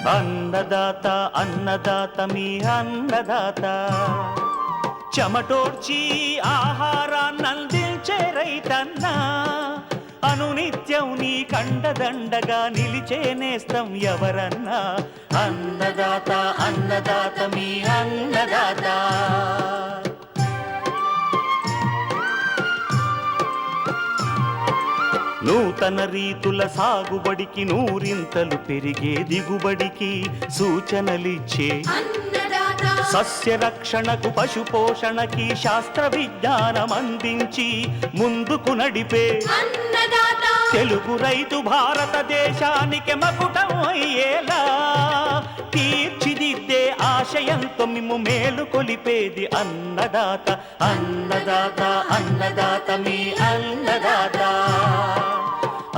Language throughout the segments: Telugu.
అన్నదాత అన్నదాత మీ అన్నదాత, చెమటోడ్చి ఆహారాన్నందించే రైతన్నా, అనునిత్యం నీ కండదండగా నిలిచే నేస్తం ఎవరన్నా. అన్నదాత అన్నదాత మీ అన్నదాత. నూతన రీతుల సాగుబడికి, నూరింతలు పెరిగే దిగుబడికి సూచనలిచ్చే సస్య రక్షణకు, పశు పోషణకి శాస్త్ర విజ్ఞానం అందించి ముందుకు నడిపే తెలుగు రైతు భారతదేశానికి మకుటం అయ్యేలా తీర్చిదిద్దే ఆశయంతో మిమ్ము మేలు కొలిపేది అన్నదాత. అన్నదాత అన్నదాత మీ అన్నదాత.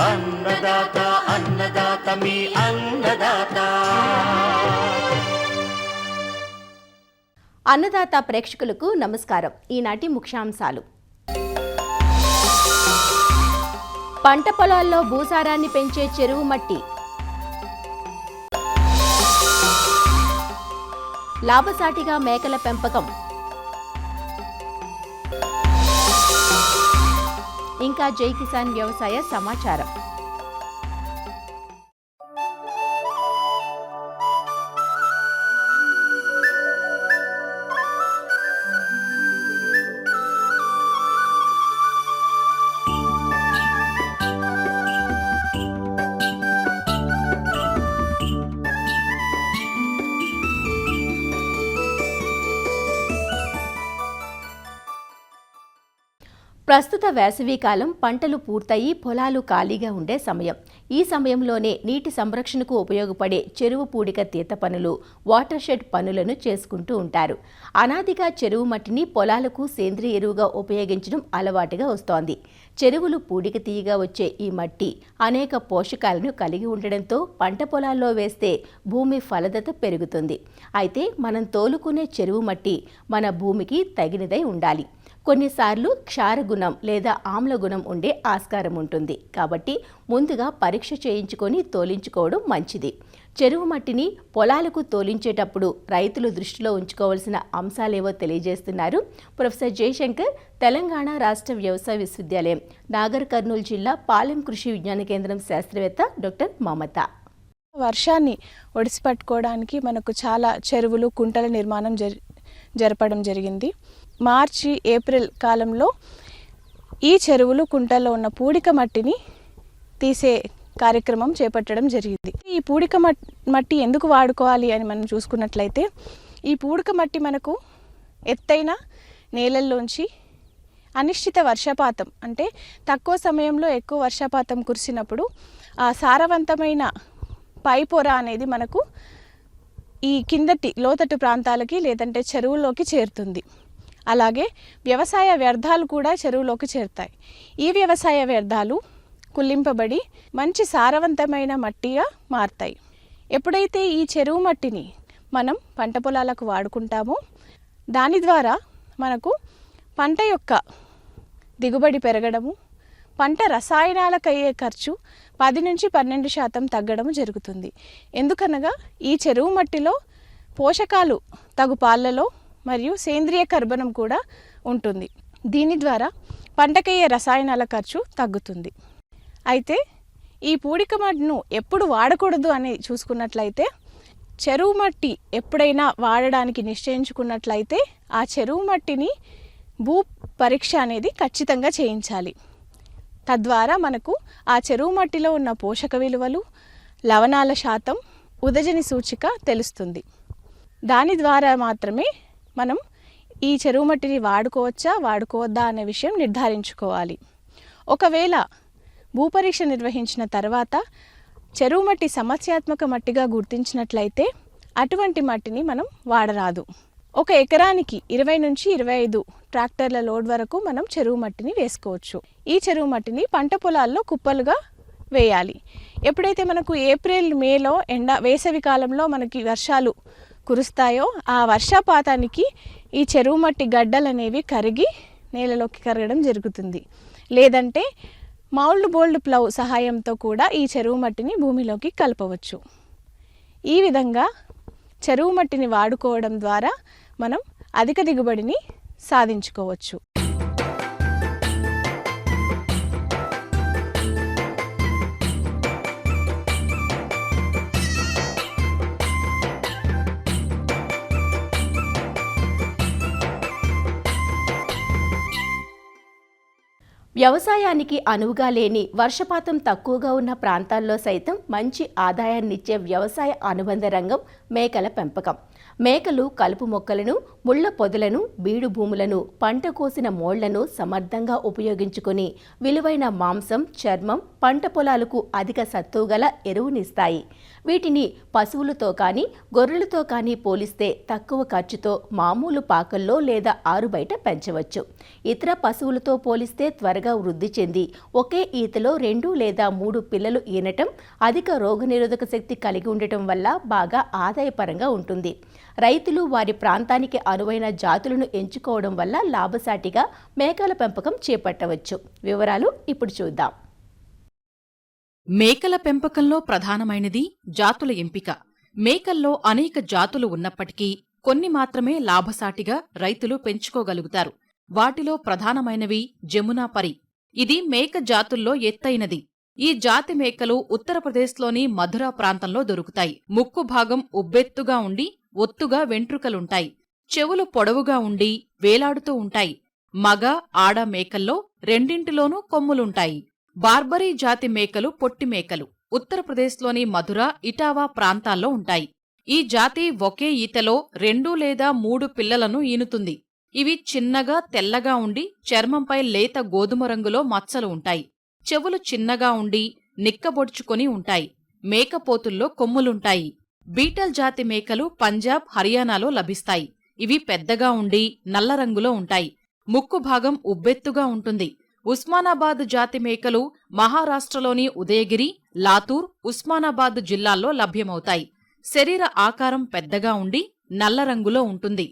అన్నదాత అన్నదాత మీ అన్నదాత. అన్నదాత ప్రేక్షకులకు నమస్కారం. ఈనాటి ముఖ్యాంశాలు: పంట పొలాల్లో భూసారాన్ని పెంచే చెరువు మట్టి, లాభసాటిగా మేకల పెంపకం, ఇంకా జై కిసాన్ వ్యవసాయ సమాచారం. ప్రస్తుత వేసవికాలం పంటలు పూర్తయి పొలాలు ఖాళీగా ఉండే సమయం. ఈ సమయంలోనే నీటి సంరక్షణకు ఉపయోగపడే చెరువు పూడిక తీత పనులు, వాటర్ షెడ్ పనులను చేసుకుంటూ ఉంటారు. అనాదిగా చెరువు మట్టిని పొలాలకు సేంద్రియ ఎరువుగా ఉపయోగించడం అలవాటుగా వస్తోంది. చెరువులు పూడిక తీయగా వచ్చే ఈ మట్టి అనేక పోషకాలను కలిగి ఉండడంతో పంట పొలాల్లో వేస్తే భూమి ఫలదత పెరుగుతుంది. అయితే మనం తోలుకునే చెరువు మట్టి మన భూమికి తగినదై ఉండాలి. కొన్నిసార్లు క్షారగుణం లేదా ఆమ్లగుణం ఉండే ఆస్కారం ఉంటుంది. కాబట్టి ముందుగా పరీక్ష చేయించుకొని తోలించుకోవడం మంచిది. చెరువు మట్టిని పొలాలకు తోలించేటప్పుడు రైతులు దృష్టిలో ఉంచుకోవాల్సిన అంశాలేవో తెలియజేస్తున్నారు ప్రొఫెసర్ జయశంకర్, తెలంగాణ రాష్ట్ర వ్యవసాయ విశ్వవిద్యాలయం, నాగర్ కర్నూలు జిల్లా పాలెం కృషి విజ్ఞాన కేంద్రం శాస్త్రవేత్త డాక్టర్ మమత. వర్షాన్ని ఒడిసిపట్టుకోవడానికి మనకు చాలా చెరువులు, కుంటల నిర్మాణం జరపడం జరిగింది. మార్చి, ఏప్రిల్ కాలంలో ఈ చెరువులు, కుంటల్లో ఉన్న పూడిక మట్టిని తీసే కార్యక్రమం చేపట్టడం జరిగింది. ఈ పూడిక మట్టి ఎందుకు వాడుకోవాలి అని మనం చూసుకున్నట్లయితే, ఈ పూడిక మట్టి మనకు ఎత్తైన నేలల్లోంచి అనిశ్చిత వర్షపాతం, అంటే తక్కువ సమయంలో ఎక్కువ వర్షపాతం కురిసినప్పుడు ఆ సారవంతమైన పైపొర అనేది మనకు ఈ కిందటి లోతట్టు ప్రాంతాలకి లేదంటే చెరువులోకి చేరుతుంది. అలాగే వ్యవసాయ వ్యర్థాలు కూడా చెరువులోకి చేరుతాయి. ఈ వ్యవసాయ వ్యర్థాలు కుళ్ళింపబడి మంచి సారవంతమైన మట్టిగా మారుతాయి. ఎప్పుడైతే ఈ చెరువు మట్టిని మనం పంట పొలాలకు వాడుకుంటామో దాని ద్వారా మనకు పంట యొక్క దిగుబడి పెరగడము, పంట రసాయనాలకు అయ్యే ఖర్చు 10 నుంచి 12% తగ్గడం జరుగుతుంది. ఎందుకనగా ఈ చెరువు మట్టిలో పోషకాలు తగు పాలలో మరియు సేంద్రియ కర్బనం కూడా ఉంటుంది. దీని ద్వారా పంటకయ్యే రసాయనాల ఖర్చు తగ్గుతుంది. అయితే ఈ పూడిక మట్టిను ఎప్పుడు వాడకూడదు అని చూసుకున్నట్లయితే, చెరువు మట్టి ఎప్పుడైనా వాడడానికి నిశ్చయించుకున్నట్లయితే ఆ చెరువు మట్టిని భూ పరీక్ష అనేది ఖచ్చితంగా చేయించాలి. తద్వారా మనకు ఆ చెరువు మట్టిలో ఉన్న పోషక విలువలు, లవణాల శాతం, ఉదజని సూచిక తెలుస్తుంది. దాని ద్వారా మాత్రమే మనం ఈ చెరువు మట్టిని వాడుకోవచ్చా వాడుకోవద్దా అనే విషయం నిర్ధారించుకోవాలి. ఒకవేళ భూపరీక్ష నిర్వహించిన తర్వాత చెరువు మట్టి సమస్యాత్మక మట్టిగా గుర్తించినట్లయితే అటువంటి మట్టిని మనం వాడరాదు. 1 ఎకరానికి 20 నుంచి 25 ట్రాక్టర్ల లోడ్ వరకు మనం చెరువు మట్టిని వేసుకోవచ్చు. ఈ చెరువు మట్టిని పంట పొలాల్లో కుప్పలుగా వేయాలి. ఎప్పుడైతే మనకు ఏప్రిల్, మేలో వేసవి కాలంలో మనకి వర్షాలు కురుస్తాయో ఆ వర్షపాతానికి ఈ చెరువు మట్టి గడ్డలు అనేవి కరిగి నేలలోకి కరగడం జరుగుతుంది. లేదంటే మౌల్డ్ బోల్డ్ ప్లవ్ సహాయంతో కూడా ఈ చెరువు మట్టిని భూమిలోకి కలపవచ్చు. ఈ విధంగా చెరువు మట్టిని వాడుకోవడం ద్వారా మనం అధిక దిగుబడిని సాధించుకోవచ్చు. వ్యవసాయానికి అనువుగా లేని, వర్షపాతం తక్కువగా ఉన్న ప్రాంతాల్లో సైతం మంచి ఆదాయాన్నిచ్చే వ్యవసాయ అనుబంధ రంగం మేకల పెంపకం. మేకలు కలుపు మొక్కలను, ముళ్ల పొదలను, బీడు భూములను, పంట కోసిన మోళ్లను సమర్థంగా ఉపయోగించుకుని విలువైన మాంసం, చర్మం, పంట పొలాలకు అధిక సత్తుగల ఎరువునిస్తాయి. వీటిని పశువులతో కానీ, గొర్రెలతో కానీ పోలిస్తే తక్కువ ఖర్చుతో మామూలు పాకల్లో లేదా ఆరుబయట పెంచవచ్చు. ఇతర పశువులతో పోలిస్తే త్వరగా వృద్ధి చెంది ఒకే ఈతలో 2 లేదా 3 పిల్లలు ఈనటం, అధిక రోగనిరోధక శక్తి కలిగి ఉండటం వల్ల బాగా ఆదాయపరంగా ఉంటుంది. రైతులు వారి ప్రాంతానికి అనువైన జాతులను ఎంచుకోవడం వల్ల లాభసాటిగా మేకల పెంపకం చేపట్టవచ్చు. వివరాలు ఇప్పుడు చూద్దాం. మేకల పెంపకంలో ప్రధానమైనది జాతుల ఎంపిక. మేకల్లో అనేక జాతులు ఉన్నప్పటికీ కొన్ని మాత్రమే లాభసాటిగా రైతులు పెంచుకోగలుగుతారు. వాటిలో ప్రధానమైనవి జమునాపరి. ఇది మేక జాతుల్లో ఎత్తైనది. ఈ జాతి మేకలు ఉత్తరప్రదేశ్లోని మధుర ప్రాంతంలో దొరుకుతాయి. ముక్కు భాగం ఉబ్బెత్తుగా ఉండి ఒత్తుగా వెంట్రుకలుంటాయి. చెవులు పొడవుగా ఉండి వేలాడుతూ ఉంటాయి. మగ, ఆడ మేకల్లో రెండింటిలోనూ కొమ్ములుంటాయి. బార్బరీ జాతి మేకలు పొట్టి మేకలు. ఉత్తరప్రదేశ్లోని మధుర, ఇటావా ప్రాంతాల్లో ఉంటాయి. ఈ జాతి ఒకే ఈతలో 2 లేదా 3 పిల్లలను ఈనుతుంది. ఇవి చిన్నగా తెల్లగా ఉండి చర్మంపై లేత గోధుమ రంగులో మచ్చలు ఉంటాయి. చెవులు చిన్నగా ఉండి నిక్కబొడుచుకొని ఉంటాయి. మేకపోతుల్లో కొమ్ములుంటాయి. బీటల్ జాతి మేకలు పంజాబ్, హర్యానాలో లభిస్తాయి. ఇవి పెద్దగా ఉండి నల్ల రంగులో ఉంటాయి. ముక్కు భాగం ఉబ్బెత్తుగా ఉంటుంది. ఉస్మానాబాద్ జాతి మేకలు మహారాష్ట్రలోని ఉదయగిరి, లాతూర్, ఉస్మానాబాద్ జిల్లాల్లో లభ్యమవుతాయి. శరీర ఆకారం పెద్దగా ఉండి నల్ల రంగులో ఉంటుంది.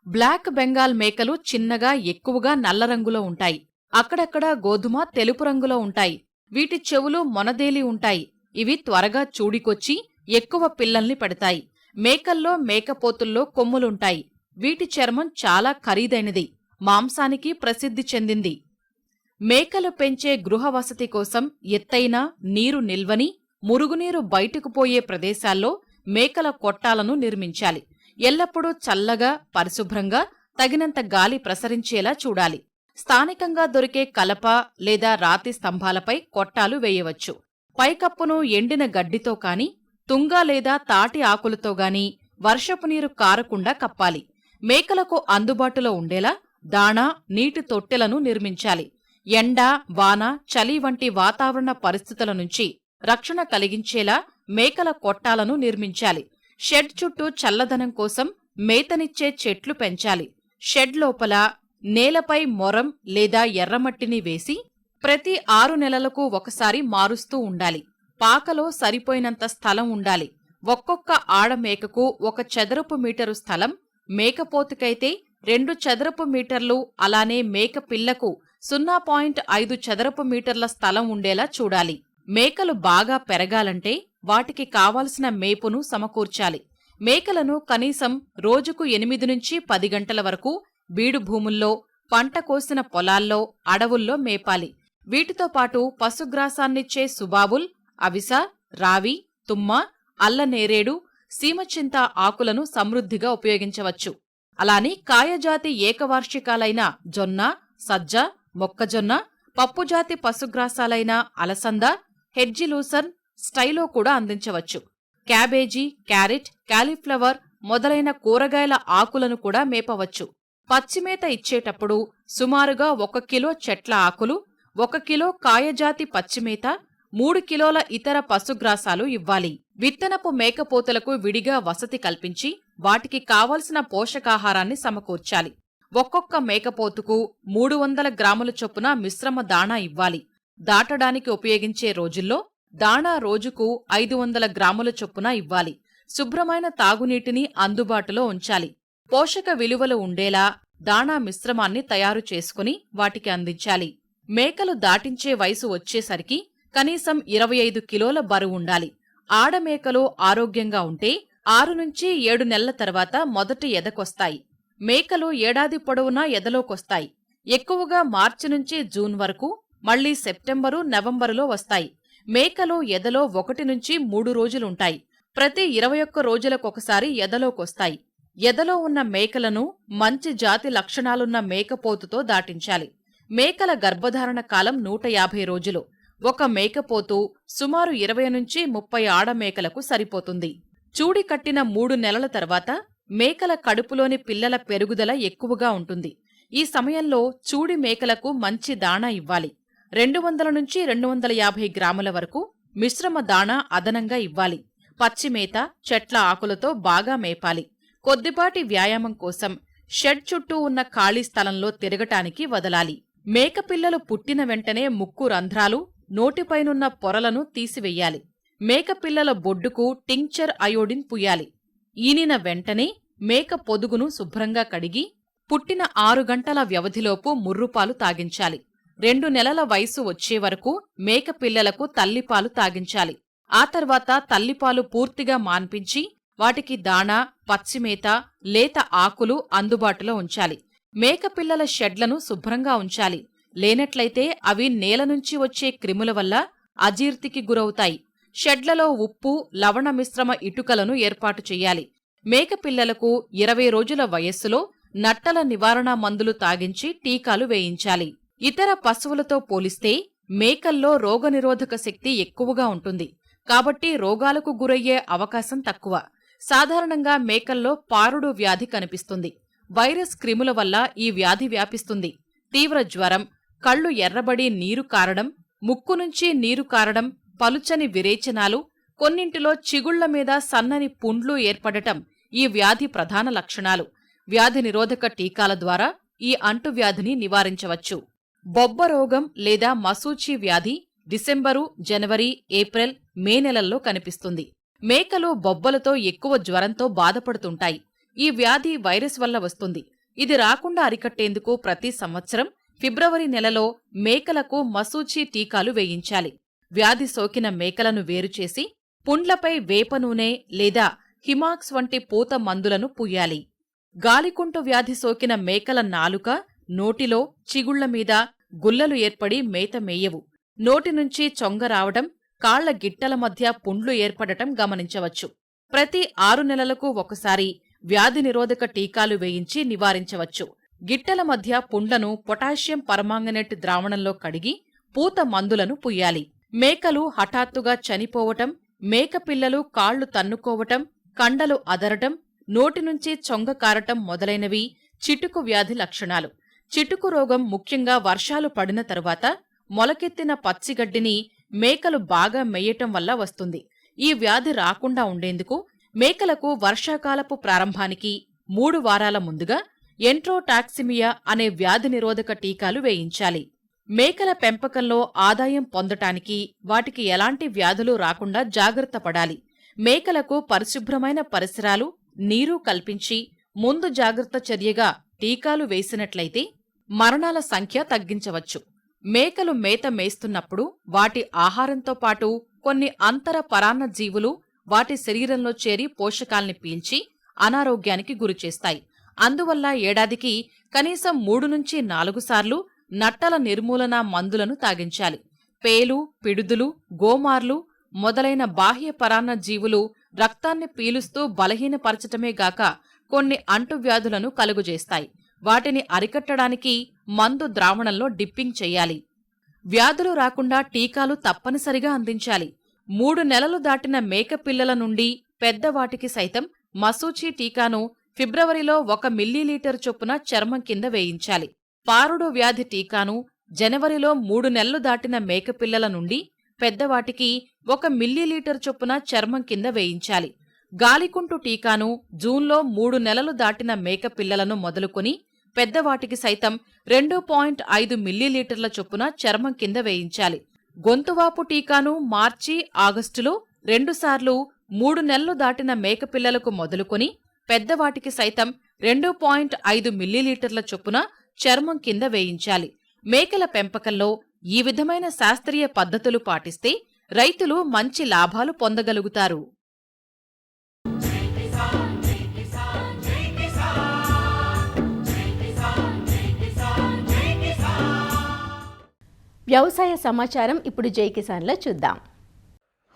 బ్లాక్ బెంగాల్ మేకలు చిన్నగా ఎక్కువగా నల్ల రంగులో ఉంటాయి. అక్కడక్కడ గోధుమ, తెలుపు రంగులో ఉంటాయి. వీటి చెవులు మొనదేలి ఉంటాయి. ఇవి త్వరగా చూడికొచ్చి ఎక్కువ పిల్లల్ని పెడతాయి. మేకల్లో, మేకపోతుల్లో కొమ్ములుంటాయి. వీటి చర్మం చాలా ఖరీదైనది. మాంసానికి ప్రసిద్ధి చెందింది. మేకలు పెంచే గృహ వసతి కోసం ఎత్తైన, నీరు నిల్వని, మురుగునీరు బయటకు పోయే ప్రదేశాల్లో మేకల కొట్టాలను నిర్మించాలి. ఎల్లప్పుడూ చల్లగా, పరిశుభ్రంగా, తగినంత గాలి ప్రసరించేలా చూడాలి. స్థానికంగా దొరికే కలప లేదా రాతి స్తంభాలపై కొట్టాలు వేయవచ్చు. పైకప్పును ఎండిన గడ్డితో కాని, తుంగ లేదా తాటి ఆకులతో గాని వర్షపు నీరు కారకుండా కప్పాలి. మేకలకు అందుబాటులో ఉండేలా దాణా, నీటి తొట్టెలను నిర్మించాలి. ఎండ, వాన, చలి వంటి వాతావరణ పరిస్థితుల నుంచి రక్షణ కలిగించేలా మేకల కొట్టాలను నిర్మించాలి. షెడ్ చుట్టూ చల్లదనం కోసం మేతనిచ్చే చెట్లు పెంచాలి. షెడ్ లోపల నేలపై మొరం లేదా ఎర్రమట్టిని వేసి ప్రతి 6 నెలలకు ఒకసారి మారుస్తూ ఉండాలి. పాకలో సరిపోయినంత స్థలం ఉండాలి. ఒక్కొక్క ఆడమేకకు 1 చదరపు మీటరు స్థలం, మేకపోతుకైతే 2 చదరపు మీటర్లు, అలానే మేక పిల్లకు 0.5 చదరపు మీటర్ల స్థలం ఉండేలా చూడాలి. మేకలు బాగా పెరగాలంటే వాటికి కావాల్సిన మేపును సమకూర్చాలి. మేకలను కనీసం రోజుకు 8 నుంచి 10 గంటల వరకు బీడు భూముల్లో, పంట కోసిన పొలాల్లో, అడవుల్లో మేపాలి. వీటితో పాటు పశుగ్రాసాన్నిచ్చే సుబాబుల్, అవిస, రావి, తుమ్మ, అల్లనేరేడు, సీమచింత ఆకులను సమృద్ధిగా ఉపయోగించవచ్చు. అలానే కాయజాతి ఏకవార్షికాలైన జొన్న, సజ్జ, మొక్కజొన్న, పప్పుజాతి పశుగ్రాసాలైన అలసంద, హెడ్జిలూసన్, స్టైలో కూడా అందించవచ్చు. క్యాబేజీ, క్యారెట్, కాలీఫ్లవర్ మొదలైన కూరగాయల ఆకులను కూడా మేపవచ్చు. పచ్చిమేత ఇచ్చేటప్పుడు సుమారుగా 1 కిలో చెట్ల ఆకులు, 1 కిలో కాయజాతి పచ్చిమేత, 3 కిలోల ఇతర పశుగ్రాసాలు ఇవ్వాలి. విత్తనపు మేకపోతలకు విడిగా వసతి కల్పించి వాటికి కావలసిన పోషకాహారాన్ని సమకూర్చాలి. ఒక్కొక్క మేకపోతుకు 300 గ్రాముల చొప్పున మిశ్రమ దాణా ఇవ్వాలి. దాటడానికి ఉపయోగించే రోజుల్లో దాణా రోజుకు 500 గ్రాముల చొప్పున ఇవ్వాలి. శుభ్రమైన తాగునీటిని అందుబాటులో ఉంచాలి. పోషక విలువలు ఉండేలా దాణా మిశ్రమాన్ని తయారు చేసుకుని వాటికి అందించాలి. మేకలు దాటించే వయసు వచ్చేసరికి కనీసం 25 కిలోల బరువుండాలి. ఆడమేకలు ఆరోగ్యంగా ఉంటే 6 నుంచి 7 నెలల తర్వాత మొదటి ఎదకొస్తాయి. మేకలు ఏడాది పొడవునా ఎదలోకొస్తాయి. ఎక్కువగా మార్చి నుంచి జూన్ వరకు, మళ్లీ సెప్టెంబరు, నవంబరులో వస్తాయి. మేకలు ఎదలో 1 నుంచి 3 రోజులుంటాయి. ప్రతి 21 రోజులకొకసారి ఎదలోకొస్తాయి. ఎదలో ఉన్న మేకలను మంచి జాతి లక్షణాలున్న మేకపోతుతో దాటించాలి. మేకల గర్భధారణ కాలం 150 రోజులు. ఒక మేకపోతు సుమారు 20 నుంచి 30 ఆడమేకలకు సరిపోతుంది. చూడి కట్టిన 3 నెలల తర్వాత మేకల కడుపులోని పిల్లల పెరుగుదల ఎక్కువగా ఉంటుంది. ఈ సమయంలో చూడి మేకలకు మంచి దాణా ఇవ్వాలి. 200 నుంచి 250 గ్రాముల వరకు మిశ్రమ దాణా అదనంగా ఇవ్వాలి. పచ్చిమేత, చెట్ల ఆకులతో బాగా మేపాలి. కొద్దిపాటి వ్యాయామం కోసం షెడ్ చుట్టూ ఉన్న ఖాళీ స్థలంలో తిరగటానికి వదలాలి. మేకపిల్లలు పుట్టిన వెంటనే ముక్కు రంధ్రాలు, నోటిపైనున్న పొరలను తీసివెయ్యాలి. మేకపిల్లల బొడ్డుకు టింక్చర్ అయోడిన్ పుయ్యాలి. ఈనిన వెంటనే మేక పొదుగును శుభ్రంగా కడిగి పుట్టిన 6 గంటల వ్యవధిలోపు ముర్రుపాలు తాగించాలి. 2 నెలల వయసు వచ్చే వరకు మేకపిల్లలకు తల్లిపాలు తాగించాలి. ఆ తర్వాత తల్లిపాలు పూర్తిగా మాన్పించి వాటికి దాణా, పచ్చిమేత, లేత ఆకులు అందుబాటులో ఉంచాలి. మేకపిల్లల షెడ్లను శుభ్రంగా ఉంచాలి. లేనట్లయితే అవి నేల నుంచి వచ్చే క్రిముల వల్ల అజీర్తికి గురవుతాయి. షెడ్లలో ఉప్పు, లవణ మిశ్రమ ఇటుకలను ఏర్పాటు చెయ్యాలి. మేకపిల్లలకు 20 రోజుల వయస్సులో నట్టల నివారణా మందులు తాగించి టీకాలు వేయించాలి. ఇతర పశువులతో పోలిస్తే మేకల్లో రోగనిరోధక శక్తి ఎక్కువగా ఉంటుంది. కాబట్టి రోగాలకు గురయ్యే అవకాశం తక్కువ. సాధారణంగా మేకల్లో పారుడు వ్యాధి కనిపిస్తుంది. వైరస్ క్రిముల వల్ల ఈ వ్యాధి వ్యాపిస్తుంది. తీవ్ర జ్వరం, కళ్ళు ఎర్రబడి నీరు కారడం, ముక్కు నుంచి నీరు కారడం, పలుచని విరేచనాలు, కొన్నింటిలో చిగుళ్ల మీద సన్నని పుండ్లు ఏర్పడటం ఈ వ్యాధి ప్రధాన లక్షణాలు. వ్యాధి నిరోధక టీకాల ద్వారా ఈ అంటువ్యాధిని నివారించవచ్చు. బొబ్బరోగం లేదా మసూచి వ్యాధి డిసెంబరు, జనవరి, ఏప్రిల్, మే నెలల్లో కనిపిస్తుంది. మేకలు బొబ్బలతో ఎక్కువ జ్వరంతో బాధపడుతుంటాయి. ఈ వ్యాధి వైరస్ వల్ల వస్తుంది. ఇది రాకుండా అరికట్టేందుకు ప్రతి సంవత్సరం ఫిబ్రవరి నెలలో మేకలకు మసూచి టీకాలు వేయించాలి. వ్యాధి సోకిన మేకలను వేరుచేసి పుండ్లపై వేప నూనె లేదా హిమాక్స్ వంటి పూత మందులను పుయ్యాలి. గాలికుంటు వ్యాధి సోకిన మేకల నాలుక, నోటిలో, చిగుళ్ల మీద గుల్లలు ఏర్పడి మేత మేయవు. నోటి నుంచి చొంగ రావడం, కాళ్ల గిట్టల మధ్య పుండ్లు ఏర్పడటం గమనించవచ్చు. ప్రతి 6 నెలలకు ఒకసారి వ్యాధి నిరోధక టీకాలు వేయించి నివారించవచ్చు. గిట్టల మధ్య పుండ్లను పొటాషియం పరమాంగనేట్ ద్రావణంలో కడిగి పూత మందులను పుయ్యాలి. మేకలు హఠాత్తుగా చనిపోవటం, మేకపిల్లలు కాళ్లు తన్నుకోవటం, కండలు అదరటం, నోటి నుంచి చొంగ కారటం మొదలైనవి చిటుకు వ్యాధి లక్షణాలు. చిటుకు రోగం ముఖ్యంగా వర్షాలు పడిన తరువాత మొలకెత్తిన పచ్చిగడ్డిని మేకలు బాగా మేయటం వల్ల వస్తుంది. ఈ వ్యాధి రాకుండా ఉండేందుకు మేకలకు వర్షాకాలపు ప్రారంభానికి 3 వారాల ముందుగా ఎంట్రోటాక్సిమియా అనే వ్యాధి నిరోధక టీకాలు వేయించాలి. మేకల పెంపకంలో ఆదాయం పొందటానికి వాటికి ఎలాంటి వ్యాధులు రాకుండా జాగ్రత్త పడాలి. మేకలకు పరిశుభ్రమైన పరిసరాలు, నీరు కల్పించి ముందు జాగ్రత్త చర్యగా టీకాలు వేసినట్లయితే మరణాల సంఖ్య తగ్గించవచ్చు. మేకలు మేత మేస్తున్నప్పుడు వాటి ఆహారంతో పాటు కొన్ని అంతర పరాన్న జీవులు వాటి శరీరంలో చేరి పోషకాల్ని పీల్చి అనారోగ్యానికి గురిచేస్తాయి. అందువల్ల ఏడాదికి కనీసం 3 నుంచి 4 సార్లు నట్టల నిర్మూలన మందులను తాగించాలి. పేలు, పిడుదులు, గోమార్లు మొదలైన బాహ్య పరాన్న జీవులు రక్తాన్ని పీలుస్తూ బలహీనపరచటమే గాక కొన్ని అంటువ్యాధులను కలుగజేస్తాయి. వాటిని అరికట్టడానికి మందు ద్రావణంలో డిప్పింగ్ చెయ్యాలి. వ్యాధులు రాకుండా టీకాలు తప్పనిసరిగా అందించాలి. 3 నెలలు దాటిన మేకపిల్లల నుండి పెద్దవాటికి సైతం మసూచి టీకాను ఫిబ్రవరిలో 1 మిల్లీలీటర్ చొప్పున చర్మం కింద వేయించాలి. పారుడు వ్యాధి టీకాను జనవరిలో 3 నెలలు దాటిన మేకపిల్లల నుండి పెద్దవాటికి 1 మిల్లీలీటర్ చొప్పున చర్మం కింద వేయించాలి. గాలికుంటు టీకాను జూన్లో 3 నెలలు దాటిన మేకపిల్లలను మొదలుకొని పెద్దవాటికి సైతం 2.5 మిల్లీలీటర్ల చొప్పున చర్మం కింద వేయించాలి. గొంతువాపు టీకాను మార్చి, ఆగస్టులో 2 సార్లు 3 నెలలు దాటిన మేకపిల్లలకు మొదలుకొని పెద్దవాటికి సైతం 2.5 మిల్లీలీటర్ల చొప్పున చర్మం కింద వేయించాలి. మేకల పెంపకంలో ఈ విధమైన శాస్త్రీయ పద్ధతులు పాటిస్తే రైతులు మంచి లాభాలు పొందగలుగుతారు. వ్యవసాయ సమాచారం ఇప్పుడు జై కిసాన్లో చూద్దాం.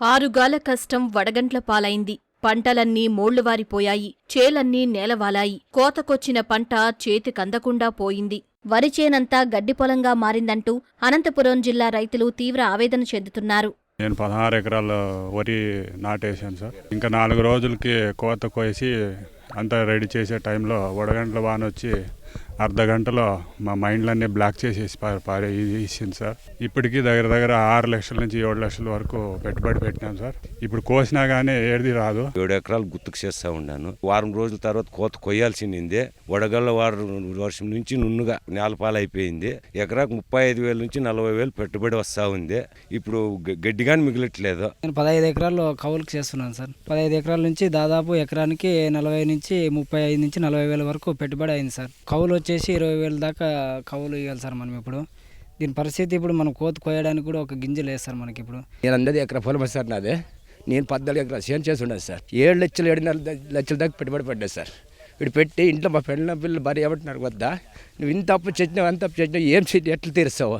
6 గాల కష్టం వడగంట్ల పాలైంది. పంటలన్నీ మోళ్లువారిపోయాయి. చేలన్నీ నేలవాలాయి. కోతకొచ్చిన పంట చేతికందకుండా పోయింది. వరి చేనంతా గడ్డిపొలంగా మారిందంటూ అనంతపురం జిల్లా రైతులు తీవ్ర ఆవేదన చెందుతున్నారు. నేను 16 ఎకరాల వరి నాటేశాను సార్. ఇంకా 4 రోజులకి కోత కోసి అంతా రెడీ చేసే టైంలో వడగంటల వాన వచ్చి అర్ధ గంటలో మా మైండ్లన్నీ బ్లాక్ చేసేసి ఇచ్చింది సార్. ఇప్పటికీ దగ్గర 6 లక్షల నుంచి 7 లక్షల వరకు పెట్టుబడి పెట్టినాం సార్. ఇప్పుడు కోసినా కానీ ఏది రాదు. 7 ఎకరాలు గుర్తుకు చేస్తూ ఉన్నాను. వారం రోజుల తర్వాత కోత కొయ్యాల్సిందే. వడగళ్ళ వర్షం నుంచి నున్నుగా నేలపాలు అయిపోయింది. ఎకరాకు 35,000 నుంచి 40,000 పెట్టుబడి వస్తూ ఉంది. ఇప్పుడు గడ్డిగాని మిగిలట్లేదు. నేను 15 ఎకరాల్లో కౌలుకు చేస్తున్నాను సార్. 15 ఎకరాల నుంచి దాదాపు ఎకరానికి 40 నుంచి 35 నుంచి 40,000 వరకు పెట్టుబడి అయింది సార్. కౌలు వచ్చేసి 20,000 దాకా కౌలు ఇవ్వాలి సార్. మనం ఇప్పుడు దీని పరిస్థితి ఇప్పుడు మనం కోత కోయడానికి కూడా ఒక గింజ లేదు సార్ మనకి. ఇప్పుడు నేను 100 ఎకరా పొలం సార్ నాదే. నేను 14 ఎకరాలు చేను చేసి ఉండదు సార్. 7 లక్షలు 7.5 లక్షల దాకా పెట్టుబడి పడ్డాయి సార్. ఇప్పుడు పెట్టి ఇంట్లో మా పిల్లలు భార్య ఏమంటున్నారు వద్దా, నువ్వు ఇంత అప్పు చేసినావు అంత అప్పు చేసినావు, ఏం ఎట్లా తీరుస్తావు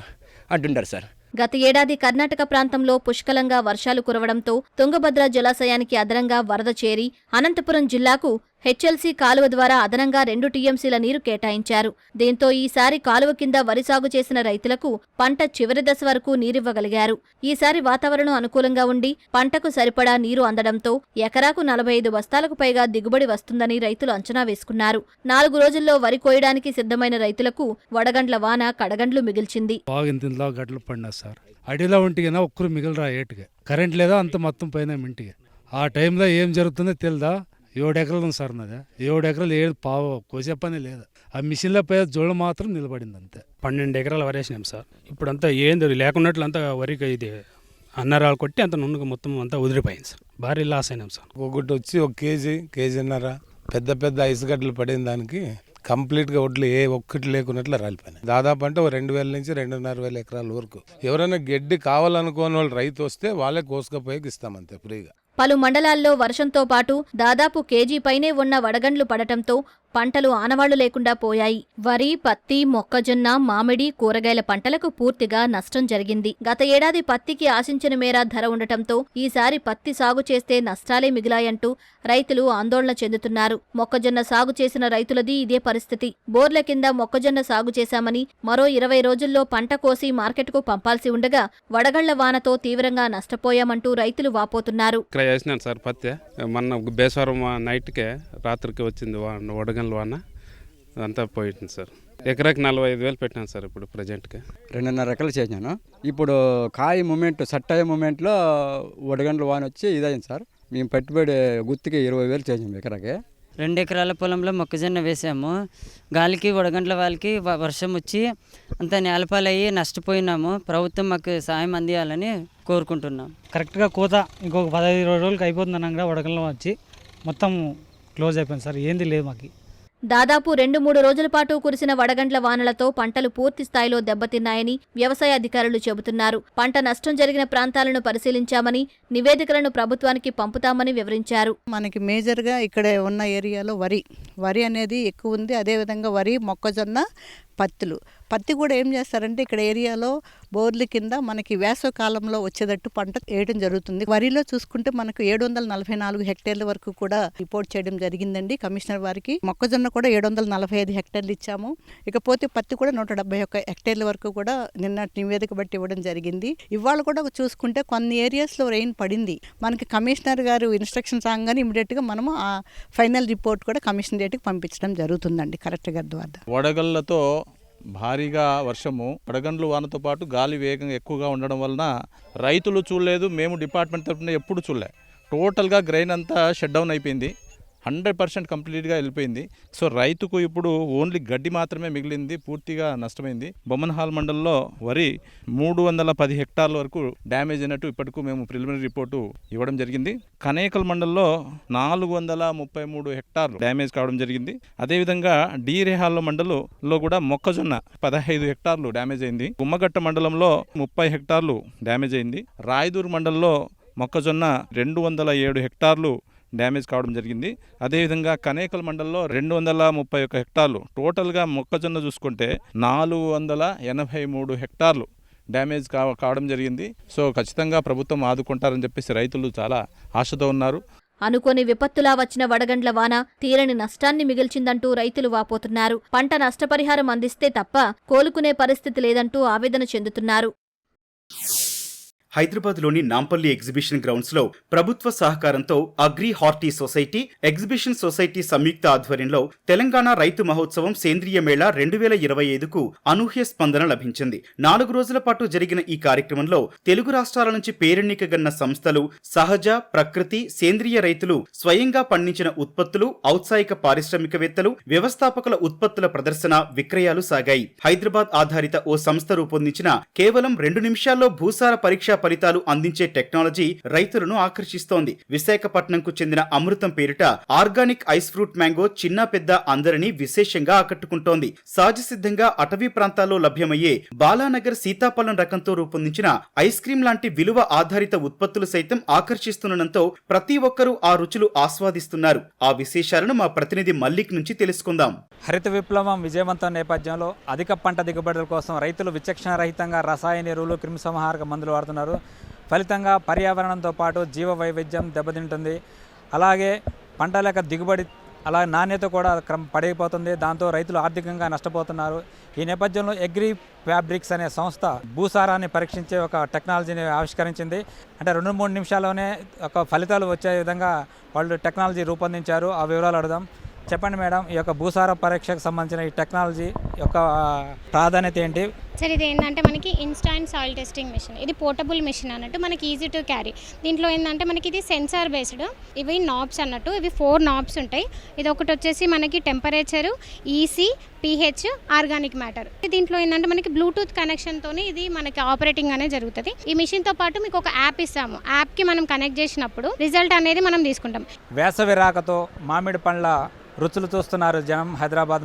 అంటుంటారు సార్. గత ఏడాది కర్ణాటక ప్రాంతంలో పుష్కలంగా వర్షాలు కురవడంతో తుంగభద్ర జలాశయానికి అదనంగా వరద చేరి అనంతపురం జిల్లాకు హెచ్ఎల్సీ కాలువ ద్వారా అదనంగా 2 టీఎంసీల నీరు కేటాయించారు. దీంతో ఈసారి కాలువ కింద వరి సాగు చేసిన రైతులకు పంట చివరి దశ వరకు నీరివ్వగలిగారు. ఈసారి వాతావరణం అనుకూలంగా ఉండి పంటకు సరిపడా నీరు అందడంతో ఎకరాకు 45 బస్తాలకు పైగా దిగుబడి వస్తుందని రైతులు అంచనా వేసుకున్నారు. 4 రోజుల్లో వరి కోయడానికి సిద్ధమైన రైతులకు వడగండ్ల వాన కడగండ్లు మిగిల్చింది. గడ్డలు పడినా సార్. అడిలో ఉంటిగా ఒక్కరు మిగిలిరా ఏటుగా కరెంట్ లేదా అంత మొత్తం పైన ఇంటికి. ఆ టైంలో ఏం జరుగుతుందో తెలుదా. 7 ఎకరాలు ఉంది సార్ నాది. 7 ఎకరాలు పావు కోసే పని లేదు. ఆ మిషన్లో పోయే జోళ్ళు మాత్రం నిలబడింది అంతే. 12 ఎకరాలు వరేసినాం సార్. ఇప్పుడంతా ఏంది లేకున్నట్లు అంతా వరికి ఇది అన్నరాలు కొట్టి అంత నున్నుగా మొత్తం అంతా ఉదిరిపోయింది సార్. భారీ లాస్ అయినాం సార్. ఒకటి వచ్చి 1 కేజీన్నర పెద్ద ఐస్ గడ్డలు పడిన దానికి కంప్లీట్గా ఒడ్లు ఏ ఒక్కటి లేకున్నట్లు రాలిపోయినాయి. దాదాపు అంటే 2,000 నుంచి 2,500 ఎకరాల వరకు. ఎవరైనా గడ్డి కావాలనుకోని వాళ్ళు రైతు వస్తే వాళ్ళే కోసుకపోయి ఇస్తామంతే ఫ్రీగా. పలు మండలాల్లో వర్షంతో పాటు దాదాపు కేజీ పైనే ఉన్న వడగండ్లు పడటంతో పంటలు ఆనవాళ్లు లేకుండా పోయాయి. వరి, పత్తి, మొక్కజొన్న, మామిడి, కూరగాయల పంటలకు పూర్తిగా నష్టం జరిగింది. గత ఏడాది పత్తికి ఆశించిన మేర ధర ఉండటంతో ఈసారి పత్తి సాగు చేస్తే నష్టాలే మిగిలాయంటూ రైతులు ఆందోళన చెందుతున్నారు. మొక్కజొన్న సాగు చేసిన రైతులది ఇదే పరిస్థితి. బోర్ల కింద మొక్కజొన్న సాగు చేశామని మరో 20 రోజుల్లో పంట కోసి మార్కెట్కు పంపాల్సి ఉండగా వడగళ్ల వానతో తీవ్రంగా నష్టపోయామంటూ రైతులు వాపోతున్నారు. వేసినాను సార్ పత్తి. మొన్న బేసవారం నైట్కే రాత్రికి వచ్చింది వడగండ్ల వాన, అంతా పోయింది సార్. ఎకరాకి 45,000 పెట్టినాను సార్. ఇప్పుడు ప్రజెంట్గా 2.5 ఎకరాలు చేసినాను. ఇప్పుడు కాయ మూమెంట్ సెట్ అయ్యే మూమెంట్లో వడగండ్ల వాన వచ్చి ఇదైంది సార్. మేము పెట్టుబడి గుత్తికి 20,000 చేసాము ఎకరాకి. 2 ఎకరాల పొలంలో మొక్కజొన్న వేసాము. గాలికి వడగండ్ల వాళ్ళకి వర్షం వచ్చి అంత నేలపాలయ్యి నష్టపోయినాము. ప్రభుత్వం మాకు సాయం అందియాలని కోరుకుంటున్నాం. కరెక్ట్గా కోత ఇంకొక 15-20 రోజులకి అయిపోతుంది అనగా వడగండ్ల వచ్చి మొత్తం క్లోజ్ అయిపోయింది సార్. ఏంది లేదు మాకు. దాదాపు 2-3 రోజుల పాటు కురిసిన వడగండ్ల వానలతో పంటలు పూర్తి స్థాయిలో దెబ్బతిన్నాయని వ్యవసాయ అధికారులు చెబుతున్నారు. పంట నష్టం జరిగిన ప్రాంతాలను పరిశీలించామని, నివేదికలను ప్రభుత్వానికి పంపుతామని వివరించారు. మనకి మేజర్గా ఇక్కడ ఉన్న ఏరియాలో వరి అనేది ఎక్కువ ఉంది. అదేవిధంగా వరి, మొక్కజొన్న, పత్తి కూడా ఏం చేస్తారంటే ఇక్కడ ఏరియాలో బోర్ల కింద మనకి వేసవ కాలంలో వచ్చేటట్టు పంట వేయడం జరుగుతుంది. వరిలో చూసుకుంటే మనకు 744 హెక్టేర్ల వరకు కూడా రిపోర్ట్ చేయడం జరిగిందండి కమిషనర్ వారికి. మొక్కజొన్న కూడా 745 హెక్టేర్లు ఇచ్చాము. ఇకపోతే పత్తి కూడా 171 హెక్టేర్ల వరకు కూడా నిన్న నివేదిక బట్టి ఇవ్వడం జరిగింది. ఇవాళ కూడా చూసుకుంటే కొన్ని ఏరియాస్లో రెయిన్ పడింది. మనకి కమిషనర్ గారు ఇన్స్ట్రక్షన్స్ రాగానే ఇమీడియట్గా మనము ఆ ఫైనల్ రిపోర్ట్ కూడా కమిషనరేట్కి పంపించడం జరుగుతుందండి కలెక్టర్ గారి ద్వారా. వడగళ్లతో భారీగా వర్షము, వడగండ్లు వానతో పాటు గాలి వేగం ఎక్కువగా ఉండడం వలన రైతులు చూడలేదు, మేము డిపార్ట్మెంట్ తరఫున ఎప్పుడు చూడలే. టోటల్గా గ్రెయిన్ అంతా షట్ డౌన్ అయిపోయింది. 100% కంప్లీట్గా వెళ్ళిపోయింది. సో రైతుకు ఇప్పుడు ఓన్లీ గడ్డి మాత్రమే మిగిలింది, పూర్తిగా నష్టమైంది. బొమ్మన్హాల్ మండలంలో వరి 310 హెక్టార్ల వరకు డ్యామేజ్ అయినట్టు ఇప్పటికు మేము ప్రిలిమినరీ రిపోర్టు ఇవ్వడం జరిగింది. కనేకల్ మండలంలో 433 హెక్టార్లు డ్యామేజ్ కావడం జరిగింది. అదేవిధంగా డీరేహాల్ మండలంలో కూడా మొక్కజొన్న 15 హెక్టార్లు డ్యామేజ్ అయింది. గుమ్మగట్ట మండలంలో 30 హెక్టార్లు డ్యామేజ్ అయింది. రాయదూర్ మండలంలో మొక్కజొన్న 207 హెక్టార్లు డ్యామేజ్ కావడం జరిగింది. అదేవిధంగా కనేకల్ మండలంలో 231 హెక్టార్లు, టోటల్గా మొక్కజొన్న చూసుకుంటే 483 హెక్టార్లు డ్యామేజ్ కావడం జరిగింది. సో ఖచ్చితంగా ప్రభుత్వం ఆదుకుంటారని చెప్పేసి రైతులు చాలా ఆశతో ఉన్నారు. అనుకోని విపత్తులా వచ్చిన వడగండ్ల వాన తీరని నష్టాన్ని మిగిల్చిందంటూ రైతులు వాపోతున్నారు. పంట నష్టపరిహారం అందిస్తే తప్ప కోలుకునే పరిస్థితి లేదంటూ ఆవేదన చెందుతున్నారు. హైదరాబాద్లోని నాంపల్లి ఎగ్జిబిషన్ గ్రౌండ్స్లో ప్రభుత్వ సహకారంతో agri horti society, exhibition society సంయుక్త ఆధ్వర్యంలో తెలంగాణ రైతు మహోత్సవం సేంద్రియ మేళా 2025కు అనూహ్య స్పందన లభించింది. 4 రోజుల పాటు జరిగిన ఈ కార్యక్రమంలో తెలుగు రాష్ట్రాల నుంచి పేరెన్నికగన్న సంస్థలు, సహజ, ప్రకృతి, సేంద్రియ రైతులు స్వయంగా పండించిన ఉత్పత్తులు, ఔత్సాహిక పారిశ్రామికవేత్తలు, వ్యవస్థాపకుల ఉత్పత్తుల ప్రదర్శన, విక్రయాలు సాగాయి. హైదరాబాద్ ఆధారిత ఓ సంస్థ రూపొందించిన కేవలం 2 నిమిషాల్లో భూసార పరీక్ష ఫలితాలు అందించే టెక్నాలజీ రైతులను ఆకర్షిస్తోంది. విశాఖపట్నంకు చెందిన అమృతం పేరిట ఆర్గానిక్ ఐస్ ఫ్రూట్ మ్యాంగో చిన్న పెద్ద అందరినీ విశేషంగా ఆకట్టుకుంటోంది. సహజసిద్ధంగా అటవీ ప్రాంతాల్లో లభ్యమయ్యే బాలానగర్ సీతాఫలం రకంతో రూపొందించిన ఐస్ క్రీం లాంటి విలువ ఆధారిత ఉత్పత్తులు సైతం ఆకర్షిస్తుండటంతో ప్రతి ఒక్కరూ ఆ రుచులు ఆస్వాదిస్తున్నారు. ఆ విశేషాలను మా ప్రతినిధి మల్లిక్ నుంచి తెలుసుకుందాం. హరిత విప్లవం విజయవంతం నేపథ్యంలో అధిక పంట దిగుబడుల కోసం రైతులు విచక్షణ రహితంగా రసాయన ఎరువులు, క్రిమిసంహారక మందులు వాడుతున్నారు. ఫలితంగా పర్యావరణంతో పాటు జీవ వైవిధ్యం దెబ్బతింటుంది. అలాగే పంటల యొక్క దిగుబడి అలాగే నాణ్యత కూడా పడిపోతుంది. దాంతో రైతులు ఆర్థికంగా నష్టపోతున్నారు. ఈ నేపథ్యంలో అగ్రి ఫ్యాబ్రిక్స్ అనే సంస్థ భూసారాన్ని పరీక్షించే ఒక టెక్నాలజీని ఆవిష్కరించింది. అంటే 2-3 నిమిషాల్లోనే ఒక ఫలితాలు వచ్చే విధంగా వాళ్ళు టెక్నాలజీ రూపొందించారు. ఆ వివరాలు అడుగుదాం. చెప్పండి మేడం, ఈ యొక్క భూసార పరీక్షకు సంబంధించిన ఈ టెక్నాలజీ యొక్క ప్రాధాన్యత ఏంటి? సార్, ఇది ఏంటంటే మనకి ఇన్స్టాంట్ సాయిల్ టెస్టింగ్ మిషన్. ఇది పోర్టబుల్ మిషన్ అన్నట్టు, మనకి ఈజీ టు క్యారీ. దీంట్లో ఏంటంటే మనకి ఇది సెన్సార్ బేస్డ్. ఇవి నాబ్స్ అన్నట్టు, ఇవి 4 నాబ్స్ ఉంటాయి. ఇది ఒకటి వచ్చేసి మనకి temperature, EC, pH, organic matter. దీంట్లో ఏంటంటే మనకి బ్లూటూత్ కనెక్షన్తో ఇది మనకి ఆపరేటింగ్ అనేది జరుగుతుంది. ఈ మిషన్తో పాటు మీకు ఒక యాప్ ఇస్తాము. యాప్కి మనం కనెక్ట్ చేసినప్పుడు రిజల్ట్ అనేది మనం తీసుకుంటాం. వేసవి రాకతో మామిడి పండ్ల రుచులు చూస్తున్నారు జనం. హైదరాబాద్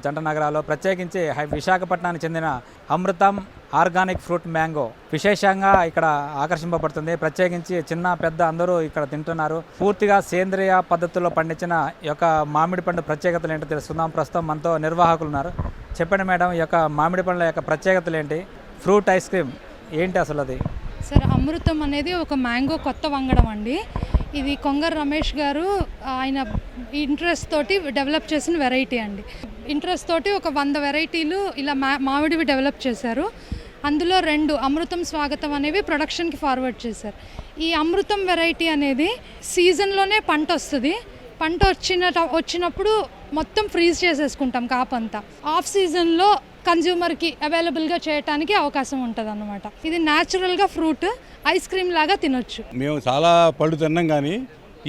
జంట నగరాల్లో, ప్రత్యేకించి విశాఖపట్నానికి చెందిన అమృతం ఆర్గానిక్ ఫ్రూట్ మ్యాంగో విశేషంగా ఇక్కడ ఆకర్షింపబడుతుంది. ప్రత్యేకించి చిన్న పెద్ద అందరూ ఇక్కడ తింటున్నారు. పూర్తిగా సేంద్రియ పద్ధతుల్లో పండించిన ఈ యొక్క మామిడి పండు ప్రత్యేకతలు ఏంటో తెలుసుకుందాం. ప్రస్తుతం మనతో నిర్వాహకులు ఉన్నారు. చెప్పండి మేడం, ఈ యొక్క మామిడి పండ్ల యొక్క ప్రత్యేకతలు ఏంటి? ఫ్రూట్ ఐస్ క్రీమ్ ఏంటి అసలు అది? సార్, అమృతం అనేది ఒక మ్యాంగో కొత్త వంగడం అండి. ఇది కొంగర్ రమేష్ గారు ఆయన ఇంట్రెస్ట్ తోటి డెవలప్ చేసిన వెరైటీ అండి. ఇంట్రెస్ట్ తోటి ఒక 100 వెరైటీలు ఇలా మామిడివి డెవలప్ చేశారు. అందులో 2 అమృతం స్వాగతం అనేవి ప్రొడక్షన్కి ఫార్వర్డ్ చేశారు. ఈ అమృతం వెరైటీ అనేది సీజన్లోనే పంట వస్తుంది. పంట వచ్చినప్పుడు మొత్తం ఫ్రీజ్ చేసేసుకుంటాం కాపంతా. ఆఫ్ సీజన్లో కన్జ్యూమర్కి అవైలబుల్గా చేయడానికి అవకాశం ఉంటుంది అన్నమాట. ఇది న్యాచురల్గా ఫ్రూట్ ఐస్ క్రీమ్ లాగా తినొచ్చు. మేము చాలా పళ్ళు తిన్నాం, కానీ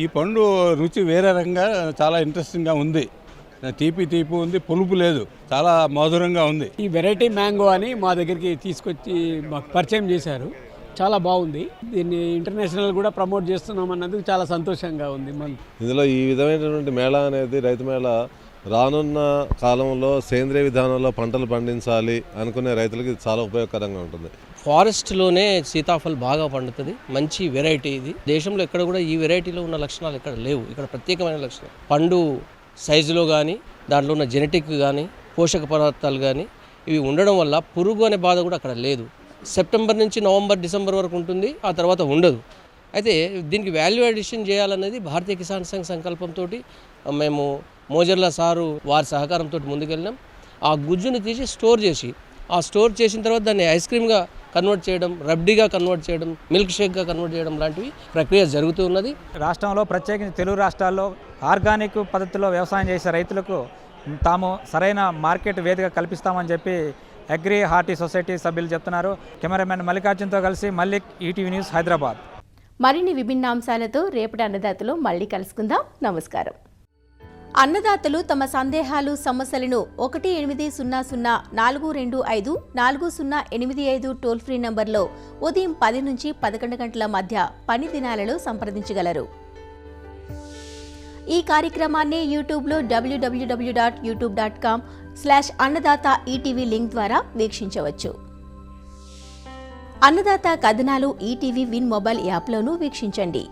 ఈ పండు రుచి వేరే రకంగా చాలా ఇంట్రెస్టింగ్గా ఉంది. తీపి ఉంది, పులుపు లేదు, చాలా మధురంగా ఉంది. ఈ వెరైటీ మ్యాంగో అని మా దగ్గరికి తీసుకొచ్చి మాకు పరిచయం చేశారు. చాలా బాగుంది. దీన్ని ఇంటర్నేషనల్ కూడా ప్రమోట్ చేస్తున్నాం అన్నందుకు చాలా సంతోషంగా ఉంది. ఇందులో ఈ విధమైనటువంటి మేళా అనేది, రైతు మేళా, రానున్న కాలంలో సేంద్రియ విధానంలో పంటలు పండించాలి అనుకునే రైతులకి చాలా ఉపయోగకరంగా ఉంటుంది. ఫారెస్ట్లోనే సీతాఫల్ బాగా పండుతుంది. మంచి వెరైటీ ఇది. దేశంలో ఎక్కడ కూడా ఈ వెరైటీలో ఉన్న లక్షణాలు ఇక్కడ లేవు. ఇక్కడ ప్రత్యేకమైన లక్షణం పండు సైజులో కానీ, దాంట్లో ఉన్న జెనెటిక్ కానీ, పోషక పదార్థాలు కానీ ఇవి ఉండడం వల్ల పురుగు అనే బాధ కూడా అక్కడ లేదు. సెప్టెంబర్ నుంచి నవంబర్, డిసెంబర్ వరకు ఉంటుంది, ఆ తర్వాత ఉండదు. అయితే దీనికి వాల్యూ అడిషన్ చేయాలనేది భారతీయ కిసాన్ సంఘ్ సంకల్పంతో మేము మోజర్ల సారు వారి సహకారంతో ముందుకెళ్ళినాం. ఆ గుజ్జుని తీసి స్టోర్ చేసిన తర్వాత దాన్ని ఐస్ క్రీమ్గా కన్వర్ట్ చేయడం, రబ్డీగా కన్వర్ట్ చేయడం, మిల్క్ షేక్గా కన్వర్ట్ చేయడం లాంటివి ప్రక్రియ జరుగుతూ ఉన్నది. రాష్ట్రంలో ప్రత్యేకించి తెలుగు రాష్ట్రాల్లో ఆర్గానిక్ పద్ధతిలో వ్యవసాయం చేసే రైతులకు తాము సరైన మార్కెట్ వేదిక కల్పిస్తామని చెప్పి అగ్రి హార్టీ సొసైటీ సభ్యులు చెప్తున్నారు. కెమెరామెన్ మల్లికార్జున్తో కలిసి మల్లిక్, ఈటీవీ న్యూస్, హైదరాబాద్. మరిన్ని విభిన్న అంశాలతో రేపటి అన్నదాతలో మళ్ళీ కలుసుకుందాం. నమస్కారం. అన్నదాతలు తమ సందేహాలు సమస్యలను 1800-425-4085 టోల్ ఫ్రీ నంబర్లో ఉదయం 10 నుంచి 11 గంటల మధ్య పని దినాలలో సంప్రదించగలరు. ఈ కార్యక్రమాన్ని యూట్యూబ్లో www.youtube.com/అన్నదాత ఈటీవీ లింక్ ద్వారా వీక్షించవచ్చు. అన్నదాత కథనాలు ఈటీవీ విన్ మొబైల్ యాప్లోనూ వీక్షించండి.